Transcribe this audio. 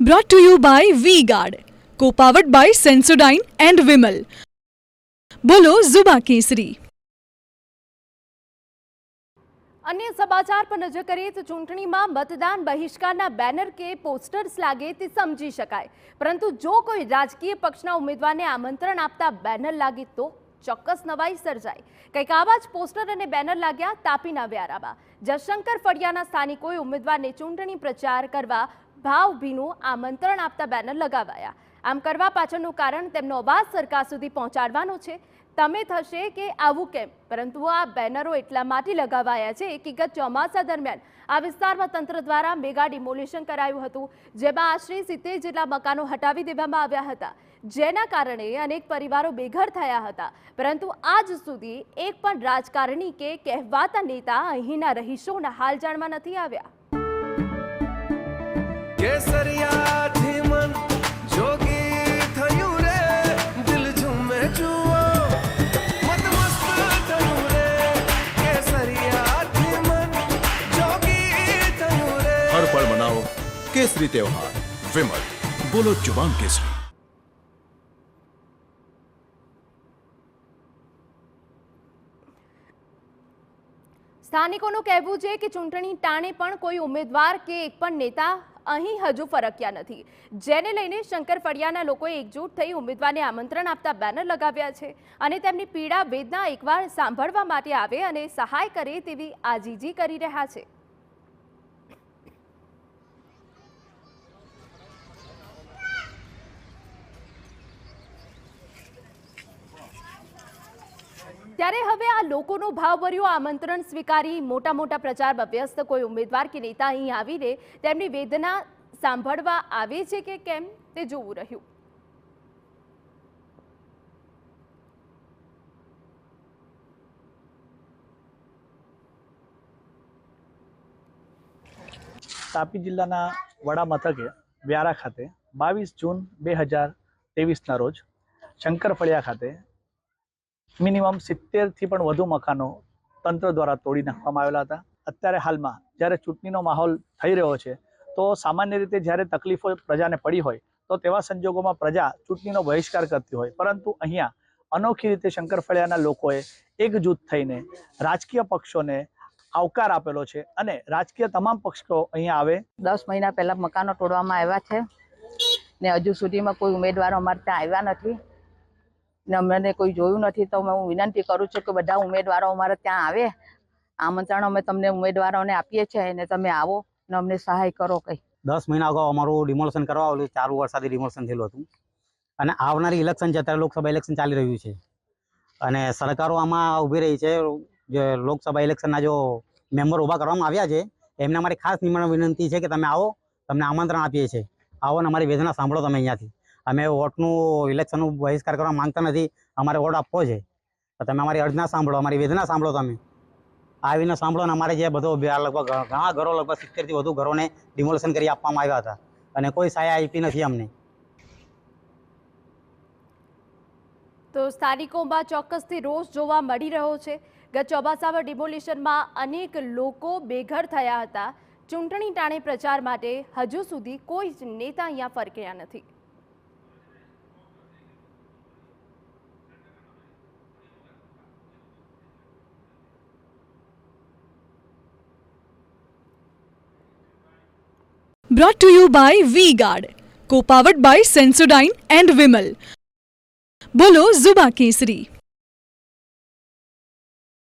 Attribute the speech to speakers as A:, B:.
A: Brought to you by V-Guard, co-powered by Sensodyne and Vimal. બોલો ઝુબા કેસરી.
B: अन्य समाचार पर नजर करिए तो चूंटणी में मतदान बहिष्कारना बेनर के पोस्टर्स लागे ते समझी शकाय, परंतु जो कोई राजकीय पक्षना उम्मीदवारने आमंत्रण आपता बेनर लागे तो ચોક્કસ નવાઈ સર્જાય. કંઈક આવા જ પોસ્ટર અને બેનર લાગ્યા તાપીના વ્યારામાં. જયશંકર ફળિયાના સ્થાનિકોએ ઉમેદવારને ચૂંટણી પ્રચાર કરવા ભાવભીનું આમંત્રણ આપતા બેનર લગાવાયા. આમ કરવા પાછળનું કારણ તેમનો અવાજ સરકાર સુધી પહોંચાડવાનો છે. તમે થશે કે આવું કેમ, પરંતુ આ બેનરો એટલા માટે લગાવાયા છે કે ગત ચોમાસા દરમિયાન આ વિસ્તારમાં તંત્ર દ્વારા મેગા ડિમોલિશન કરાયું હતું, જેમાં આશરે 70 જેટલા મકાનો હટાવી દેવામાં આવ્યા હતા, જેના કારણે અનેક પરિવારો બેઘર થયા હતા. પરંતુ આજ સુધી એક પણ રાજકારણી કે કહેવાતા નેતા અહીંના રહીશોના હાલ જાણવા નથી આવ્યા.
C: हर पल मनाओ केसरी त्योहार. विमल, बोलो जुबान केसरी.
B: સ્થાનિકોનું કહેવું છે કે ચૂંટણી ટાણે પણ કોઈ ઉમેદવાર કે એક પણ નેતા અહીં હજુ ફરક્યા નથી, જેને લઈને શંકર ફળિયાના લોકોએ એકજૂટ થઈ ઉમેદવારને આમંત્રણ આપતા બેનર લગાવ્યા છે અને તેમની પીડા વેદના એકવાર સાંભળવા માટે આવે અને સહાય કરે તેવી આજીજી કરી રહ્યા છે. ત્યારે હવે આ લોકોનું ભાવભર્યું આમંત્રણ સ્વીકારી મોટા મોટા પ્રચારમાં વ્યસ્ત કોઈ ઉમેદવાર કે નેતા અહીં આવીને તેમની વેદના સાંભળવા આવે છે કે કેમ તે જોવું રહ્યું.
D: તાપી જિલ્લાના વડા મથકે વ્યારા ખાતે 22 જૂન 2023ના રોજ શંકર ફળિયા ખાતે મિનિમમ 70 થી પણ વધુ મકાનો તંત્ર દ્વારા તોડી નાખવામાં આવેલા હતા. અત્યારે હાલમાં જ્યારે ચૂંટણીનો માહોલ થઈ રહ્યો છે તો સામાન્ય રીતે જ્યારે તકલીફો પ્રજાને પડી હોય તો તેવા સંજોગોમાં પ્રજા ચૂંટણીનો બહિષ્કાર કરતી હોય, પરંતુ અહીંયા અનોખી રીતે શંકર ફળિયાના લોકોએ એકજૂથ થઈને રાજકીય પક્ષોને આવકાર આપેલો છે અને રાજકીય તમામ પક્ષો અહીંયા આવે.
E: 10 મહિના પહેલા મકાનો તોડવામાં આવ્યા છે ને હજુ સુધીમાં કોઈ ઉમેદવારો અમારે ત્યાં આવ્યા નથી ને અમને કોઈ જોયું નથી. તો હું વિનંતી કરું છું કે બધા ઉમેદવારો અમારે ત્યાં આવે. આમંત્રણ અમે તમને ઉમેદવારોને આપીએ છીએ અને તમે આવો ને અમને સહાય કરો. કંઈ
F: 10 મહિના અગાઉ અમારું ડિમોલેશન કરવા આવેલું, 4 વર્ષથી ડિમોલેશન થયેલું હતું અને આવનારી ઇલેક્શન છે, અત્યારે લોકસભા ઇલેક્શન ચાલી રહ્યું છે અને સરકારો આમાં ઊભી રહી છે. જે લોકસભા ઇલેક્શનના જો મેમ્બર ઊભા કરવામાં આવ્યા છે એમને અમારી ખાસ વિનંતી છે કે તમે આવો, તમને આમંત્રણ આપીએ છીએ, આવો ને અમારી વેદના સાંભળો. તમે અહીંયાથી અમે વોટનું ઇલેક્શનનું બહિષ્કાર કરવા માંગતા નથી, અમારે વોટ આપવો છે, તો તમે અમારી અર્જના સાંભળો, અમારી વેદના સાંભળો. તમે આવીને સાંભળો ને અમારે જે બધો લગભગ ઘણા ઘરો, લગભગ 70 થી વધુ ઘરોને ડિમોલેશન કરી આપવામાં આવ્યા હતા અને કોઈ સહાય આપી નથી અમને.
B: તો સ્થાનિકોમાં ચોક્કસથી રોષ જોવા મળી રહ્યો છે. ગત ચોમાસામાં ડિમોલિશનમાં અનેક લોકો બેઘર થયા હતા. ચૂંટણી ટાણે પ્રચાર માટે હજુ સુધી કોઈ જ નેતા અહીંયા ફરક્યા નથી.
A: Brought to you by V-Guard, co-powered by Sensodyne and Vimal. બોલો ઝુબા કેસરી.